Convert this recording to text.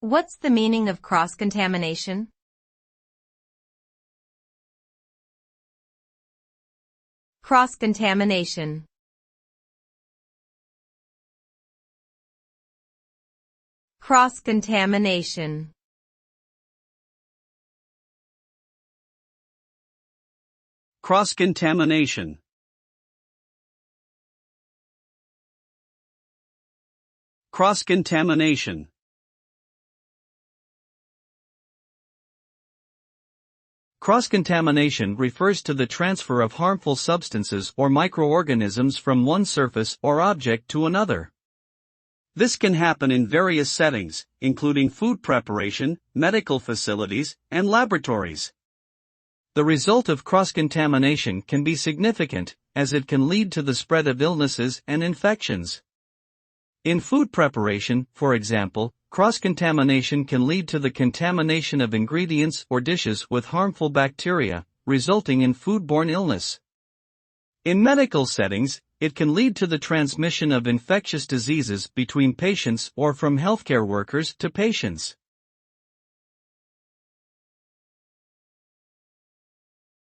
What's the meaning of cross-contamination? Cross-contamination. Cross-contamination. Cross-contamination. Cross-contamination. Cross-contamination refers to the transfer of harmful substances or microorganisms from one surface or object to another. This can happen in various settings, including food preparation, medical facilities, and laboratories. The result of cross-contamination can be significant, as it can lead to the spread of illnesses and infections. In food preparation, for example, cross-contamination can lead to the contamination of ingredients or dishes with harmful bacteria, resulting in foodborne illness. In medical settings, it can lead to the transmission of infectious diseases between patients or from healthcare workers to patients.